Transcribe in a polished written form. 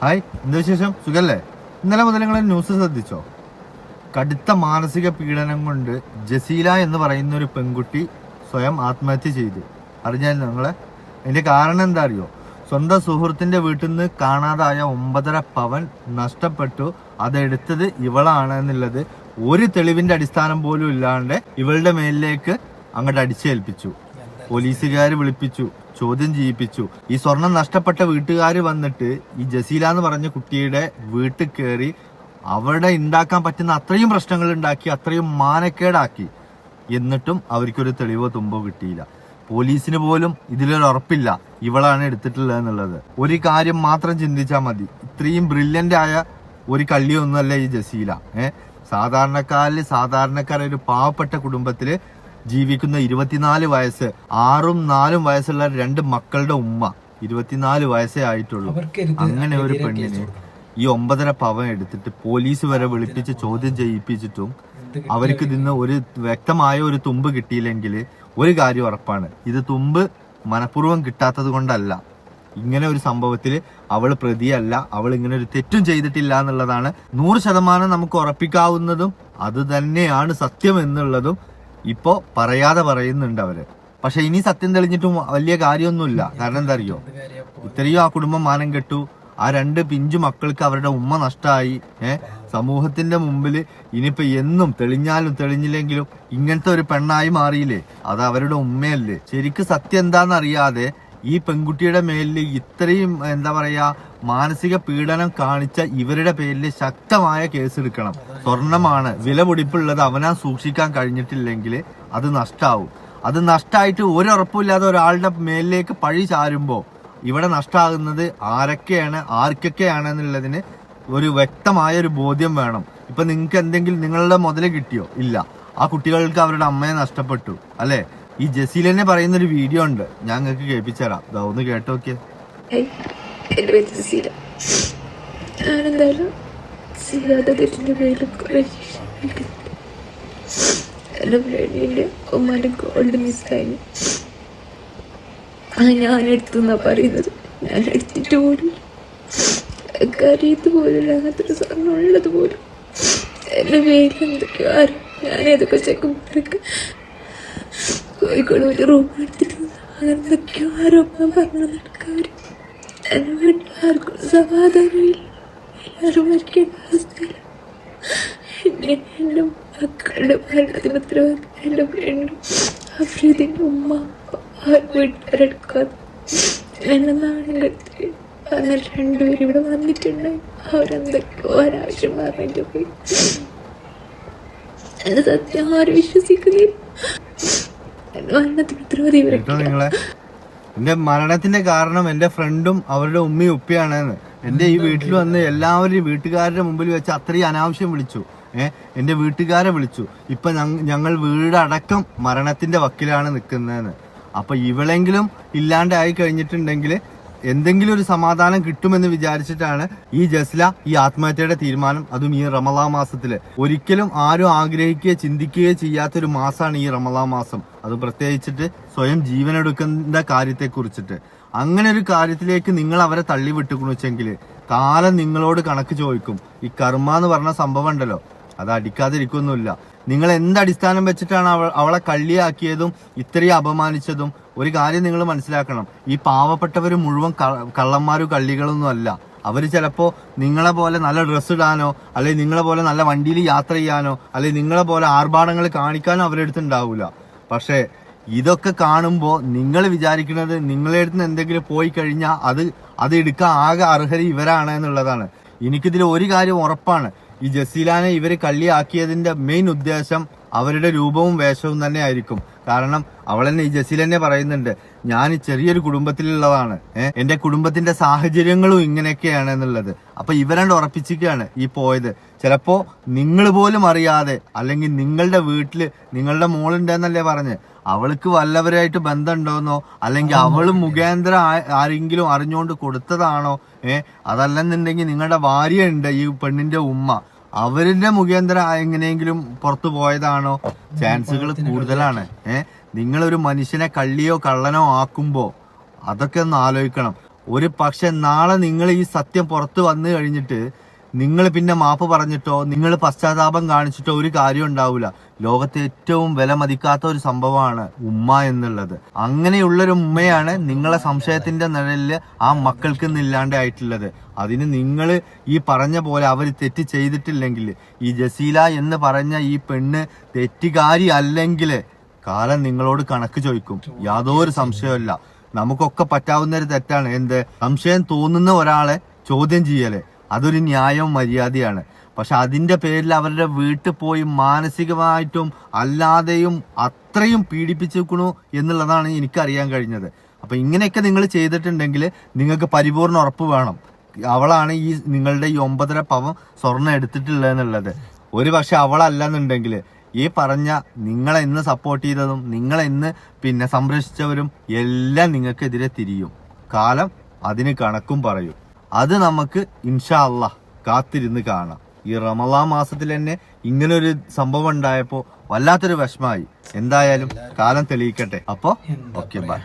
Hi, എന്താ വിശേഷം? സുഖല്ലേ? ഇന്നലെ മുതൽ നിങ്ങൾ ന്യൂസ് ശ്രദ്ധിച്ചോ? കടുത്ത മാനസിക പീഡനം കൊണ്ട് ജസീല എന്ന് പറയുന്ന ഒരു പെൺകുട്ടി സ്വയം ആത്മഹത്യ ചെയ്തു. അറിഞ്ഞാൽ നിങ്ങളെ അതിന്റെ കാരണം എന്താ അറിയോ? സ്വന്തം സുഹൃത്തിന്റെ വീട്ടിൽ നിന്ന് കാണാതായ 9.5 പവൻ നഷ്ടപ്പെട്ടു. അതെടുത്തത് ഇവളാണ് എന്നുള്ളത് ഒരു തെളിവിന്റെ അടിസ്ഥാനം പോലും ഇല്ലാണ്ട് ഇവളുടെ മേലിലേക്ക് അങ്ങോട്ട് അടിച്ചേൽപ്പിച്ചു. പോലീസുകാർ വിളിപ്പിച്ചു, ചോദ്യം ചെയ്യിപ്പിച്ചു. ഈ സ്വർണം നഷ്ടപ്പെട്ട വീട്ടുകാർ വന്നിട്ട് ഈ ജസീല എന്ന് പറഞ്ഞ കുട്ടിയുടെ വീട്ടിൽ കയറി അവിടെ ഉണ്ടാക്കാൻ പറ്റുന്ന അത്രയും പ്രശ്നങ്ങൾ ഉണ്ടാക്കി, അത്രയും മാനക്കേടാക്കി. എന്നിട്ടും അവർക്കൊരു തെളിവോ തുമ്പോ കിട്ടിയില്ല. പോലീസിന് പോലും ഇതിലൊരു ഉറപ്പില്ല ഇവളാണ് എടുത്തിട്ടുള്ളത് എന്നുള്ളത്. ഒരു കാര്യം മാത്രം ചിന്തിച്ചാൽ മതി, ഇത്രയും ബ്രില്യന്റ് ആയ ഒരു കള്ളിയൊന്നുമല്ല ഈ ജസീല. സാധാരണക്കാരായ ഒരു പാവപ്പെട്ട കുടുംബത്തില് ജീവിക്കുന്ന 24 വയസ്സ് 6ഉം 4ഉം വയസ്സുള്ള 2 മക്കളുടെ ഉമ്മ, 24 വയസ്സേ ആയിട്ടുള്ളൂ. അങ്ങനെ ഒരു പെണ്ണിന് ഈ 9.5 പവൻ എടുത്തിട്ട് പോലീസ് വരെ വിളിപ്പിച്ച് ചോദ്യം ചെയ്യിപ്പിച്ചിട്ടും അവർക്ക് ഇതിന്ന് ഒരു വ്യക്തമായ ഒരു തുമ്പ് കിട്ടിയില്ലെങ്കിൽ ഒരു കാര്യം ഉറപ്പാണ്, ഇത് തുമ്പ് മനഃപൂർവ്വം കിട്ടാത്തത് കൊണ്ടല്ല. ഇങ്ങനെ ഒരു സംഭവത്തിൽ അവൾ പ്രതിയല്ല, അവൾ ഇങ്ങനെ ഒരു തെറ്റും ചെയ്തിട്ടില്ല എന്നുള്ളതാണ് 100% നമുക്ക് ഉറപ്പിക്കാവുന്നതും അത് തന്നെയാണ് സത്യം എന്നുള്ളതും ഇപ്പോ പറയാതെ പറയുന്നുണ്ട് അവര്. പക്ഷെ ഇനി സത്യം തെളിഞ്ഞിട്ടും വലിയ കാര്യമൊന്നുമില്ല. കാരണം എന്താ അറിയോ, ഇത്രയും ആ കുടുംബം മാനം കെട്ടു, ആ 2 പിഞ്ചു മക്കൾക്ക് അവരുടെ ഉമ്മ നഷ്ടമായി. സമൂഹത്തിന്റെ മുമ്പിൽ ഇനിയിപ്പോ എന്നും തെളിഞ്ഞാലും തെളിഞ്ഞില്ലെങ്കിലും ഇങ്ങനത്തെ ഒരു പെണ്ണായി മാറിയില്ലേ, അത് അവരുടെ ഉമ്മയല്ലേ. ശരിക്കും സത്യം എന്താണെന്നറിയാതെ ഈ പെൺകുട്ടിയുടെ മേലിൽ ഇത്രയും എന്താ പറയാ മാനസിക പീഡനം കാണിച്ച ഇവരുടെ പേരിൽ ശക്തമായ കേസ് എടുക്കണം. സ്വർണമാണ്, വില പൊടിപ്പുള്ളത് അവനാ സൂക്ഷിക്കാൻ കഴിഞ്ഞിട്ടില്ലെങ്കിൽ അത് നഷ്ടാവും. അത് നഷ്ടമായിട്ട് ഒരു ഉറപ്പില്ലാതെ ഒരാളുടെ മേലിലേക്ക് പഴി ചാരുമ്പോ ഇവിടെ നഷ്ടമാകുന്നത് ആർക്കൊക്കെയാണ് എന്നുള്ളതിന് ഒരു വ്യക്തമായ ഒരു ബോധ്യം വേണം. ഇപ്പൊ നിങ്ങൾക്ക് എന്തെങ്കിലും നിങ്ങളുടെ മുതല് കിട്ടിയോ? ഇല്ല. ആ കുട്ടികൾക്ക് അവരുടെ അമ്മയെ നഷ്ടപ്പെട്ടു അല്ലെ? ഈ ജസീലനെ പറയുന്നൊരു വീഡിയോ ഉണ്ട്, ഞാൻ നിങ്ങൾക്ക് കേൾപ്പിച്ചരാം. ഒന്ന് കേട്ടോ നോക്കിയേ. ഞാനെന്തായാലും എന്റെ ഫ്രണ്ടിന്റെ ഉമ്മാന്റെ ഗോൾഡ് മിസ്സായി. ഞാൻ എടുത്തെന്നാ പറയുന്നത്. ഞാൻ എടുത്തിട്ട് പോലും കറിയത് പോലും അങ്ങനത്തെ ഒരു സ്വർണ്ണം ഉള്ളത് പോലും എന്റെ പേരിൽ എന്തൊക്കെയോ ആരും ഞാൻ ഏതൊക്കെ ചെക്കുമ്പോഴൊക്കെ കോഴിക്കോട് ഒരു റൂം എടുത്തിട്ട് അങ്ങനത്തൊക്കെയോ ആരോപണം പറഞ്ഞു നടക്കാറ്. എന്റെ വീട്ടിൽ ആർക്കും സമാധാനമില്ല, എല്ലാവരും മരിക്കേണ്ട അവസ്ഥയില്ല. എന്റെ മക്കളുടെ മരണത്തിന് ഉത്തരവാദിത്തം എന്റെ ഫ്രണ്ടും അഫ്രീദിന്റെ ഉമ്മ വീട്ടുകാരെടുക്കാതെ എന്നെ നാണം കെടുത്തി. അങ്ങനെ 2 പേരും ഇവിടെ വന്നിട്ടുണ്ടായി. അവരെന്തൊക്കെയോ ഒരാവശ്യം പറഞ്ഞിട്ട് പോയി. എന്റെ സത്യം ആരും വിശ്വസിക്കുന്നില്ല. എന്റെ മരണത്തിന്റെ കാരണം എന്റെ ഫ്രണ്ടും അവരുടെ ഉമ്മയും ഉപ്പയാണെന്ന് എന്റെ ഈ വീട്ടിൽ വന്ന് എല്ലാവരും വീട്ടുകാരുടെ മുമ്പിൽ വെച്ച് അത്രയും അനാവശ്യം വിളിച്ചു. എന്റെ വീട്ടുകാരെ വിളിച്ചു. ഇപ്പൊ ഞങ്ങൾ വീടടക്കം മരണത്തിന്റെ വക്കിലാണ് നിൽക്കുന്നതെന്ന്. അപ്പൊ ഇവളെങ്കിലും ഇല്ലാണ്ടായി കഴിഞ്ഞിട്ടുണ്ടെങ്കിൽ എന്തെങ്കിലും ഒരു സമാധാനം കിട്ടുമെന്ന് വിചാരിച്ചിട്ടാണ് ഈ ജസ്ല ഈ ആത്മഹത്യയുടെ തീരുമാനം. അതും ഈ റമളാൻ മാസത്തില് ഒരിക്കലും ആരും ആഗ്രഹിക്കുകയോ ചിന്തിക്കുകയോ ചെയ്യാത്തൊരു മാസമാണ് ഈ റമളാൻ മാസം. അത് പ്രത്യേകിച്ചിട്ട് സ്വയം ജീവനെടുക്കുന്ന കാര്യത്തെ കുറിച്ചിട്ട്. അങ്ങനെ ഒരു കാര്യത്തിലേക്ക് നിങ്ങൾ അവരെ തള്ളി വിട്ടുകുണിച്ചെങ്കിൽ കാലം നിങ്ങളോട് കണക്ക് ചോദിക്കും. ഈ കർമ്മ എന്ന് പറഞ്ഞ സംഭവം ഉണ്ടല്ലോ, അത് അടിക്കാതിരിക്കൊന്നുമില്ല. നിങ്ങൾ എന്തടിസ്ഥാനം വെച്ചിട്ടാണ് അവളെ കള്ളിയാക്കിയതും ഇത്രയും അപമാനിച്ചതും? ഒരു കാര്യം നിങ്ങൾ മനസ്സിലാക്കണം, ഈ പാവപ്പെട്ടവർ മുഴുവൻ കള്ളന്മാരും കള്ളികളൊന്നും അല്ല. അവര് ചിലപ്പോ നിങ്ങളെ പോലെ നല്ല ഡ്രസ്സ് ഇടാനോ അല്ലെങ്കിൽ നിങ്ങളെ പോലെ നല്ല വണ്ടിയിൽ യാത്ര ചെയ്യാനോ അല്ലെങ്കിൽ നിങ്ങളെ പോലെ ആർഭാടങ്ങൾ കാണിക്കാനോ അവരെടുത്ത് ഉണ്ടാവൂല. പക്ഷെ ഇതൊക്കെ കാണുമ്പോ നിങ്ങൾ വിചാരിക്കുന്നത് നിങ്ങളെ അടുത്ത് എന്തെങ്കിലും പോയി കഴിഞ്ഞാൽ അത് എടുക്കാൻ ആകെ അർഹത ഇവരാണ് എന്നുള്ളതാണ്. എനിക്കിതിൽ ഒരു കാര്യം ഉറപ്പാണ്, ഈ ജസീലാനെ ഇവര് കള്ളിയാക്കിയതിന്റെ മെയിൻ ഉദ്ദേശം അവരുടെ രൂപവും വേഷവും തന്നെ ആയിരിക്കും. കാരണം അവളെന്നെ ഈ ജസീലന്നെ പറയുന്നുണ്ട്, ഞാൻ ചെറിയൊരു കുടുംബത്തിലുള്ളതാണ്, എന്റെ കുടുംബത്തിന്റെ സാഹചര്യങ്ങളും ഇങ്ങനെയൊക്കെയാണ് എന്നുള്ളത്. അപ്പൊ ഇവരണ്ട് ഉറപ്പിച്ചിരിക്കുകയാണ് ഈ പോയത്. ചിലപ്പോ നിങ്ങൾ പോലും അറിയാതെ, അല്ലെങ്കിൽ നിങ്ങളുടെ വീട്ടില് നിങ്ങളുടെ മോളുണ്ടെന്നല്ലേ പറഞ്ഞ്, അവൾക്ക് വല്ലവരായിട്ട് ബന്ധമുണ്ടോന്നോ അല്ലെങ്കിൽ അവള് മുഖേന്ദ്ര ആരെങ്കിലും അറിഞ്ഞുകൊണ്ട് കൊടുത്തതാണോ, അതല്ലെന്നുണ്ടെങ്കിൽ നിങ്ങളുടെ ഭാര്യ ഉണ്ട് ഈ പെണ്ണിന്റെ ഉമ്മ, അവരുടെ മുഖേന്ദ്ര എങ്ങനെയെങ്കിലും പുറത്തു പോയതാണോ? ചാൻസുകൾ കൂടുതലാണ്. നിങ്ങളൊരു മനുഷ്യനെ കള്ളിയോ കള്ളനോ ആക്കുമ്പോ അതൊക്കെ ഒന്ന് ആലോചിക്കണം. ഒരു പക്ഷെ നാളെ നിങ്ങൾ ഈ സത്യം പുറത്തു വന്നു കഴിഞ്ഞിട്ട് നിങ്ങൾ പിന്നെ മാപ്പ് പറഞ്ഞിട്ടോ നിങ്ങൾ പശ്ചാത്താപം കാണിച്ചിട്ടോ ഒരു കാര്യം ഉണ്ടാവില്ല. ലോകത്തെ ഏറ്റവും വില മതിക്കാത്ത ഒരു സംഭവമാണ് ഉമ്മ എന്നുള്ളത്. അങ്ങനെയുള്ളൊരു ഉമ്മയാണ് നിങ്ങളെ സംശയത്തിന്റെ നിഴലില് ആ മക്കൾക്ക് ഇന്ന് ഇല്ലാണ്ടായിട്ടുള്ളത്. അതിന് നിങ്ങൾ ഈ പറഞ്ഞ പോലെ അവർ തെറ്റ് ചെയ്തിട്ടില്ലെങ്കിൽ, ഈ ജസീല എന്ന് പറഞ്ഞ ഈ പെണ്ണ് തെറ്റുകാരി അല്ലെങ്കിൽ കാലം നിങ്ങളോട് കണക്ക് ചോദിക്കും. യാതൊരു സംശയമില്ല. നമുക്കൊക്കെ പറ്റാവുന്ന ഒരു തെറ്റാണ് എന്ത്, സംശയം തോന്നുന്ന ഒരാളെ ചോദ്യം ചെയ്യല്. അതൊരു ന്യായവും മര്യാദയാണ്. പക്ഷെ അതിന്റെ പേരിൽ അവരുടെ വീട്ടിൽ പോയി മാനസികമായിട്ടും അല്ലാതെയും അത്രയും പീഡിപ്പിച്ചിരിക്കണു എന്നുള്ളതാണ് എനിക്കറിയാൻ കഴിഞ്ഞത്. അപ്പൊ ഇങ്ങനെയൊക്കെ നിങ്ങൾ ചെയ്തിട്ടുണ്ടെങ്കിൽ നിങ്ങൾക്ക് പരിപൂർണ ഉറപ്പ് വേണം അവളാണ് ഈ നിങ്ങളുടെ ഈ 9.5 പവൻ സ്വർണ്ണം എടുത്തിട്ടുള്ളതെന്നുള്ളത്. ഒരു പക്ഷെ അവളല്ലെന്നുണ്ടെങ്കിൽ ഈ പറഞ്ഞ നിങ്ങളെ ഇന്ന് സപ്പോർട്ട് ചെയ്തതും നിങ്ങളെ ഇന്ന് പിന്നെ സംരക്ഷിച്ചവരും എല്ലാം നിങ്ങൾക്കെതിരെ തിരിയും. കാലം അതിന് കണക്കും പറയും. അത് നമുക്ക് ഇൻഷാ അല്ലാഹ് കാത്തിരുന്ന് കാണാം. ഈ റമളാൻ മാസത്തിൽ തന്നെ ഇങ്ങനൊരു സംഭവം ഉണ്ടായപ്പോ വല്ലാത്തൊരു വിഷമായി. എന്തായാലും കാലം തെളിയിക്കട്ടെ. അപ്പോ ഓക്കെ ബൈ.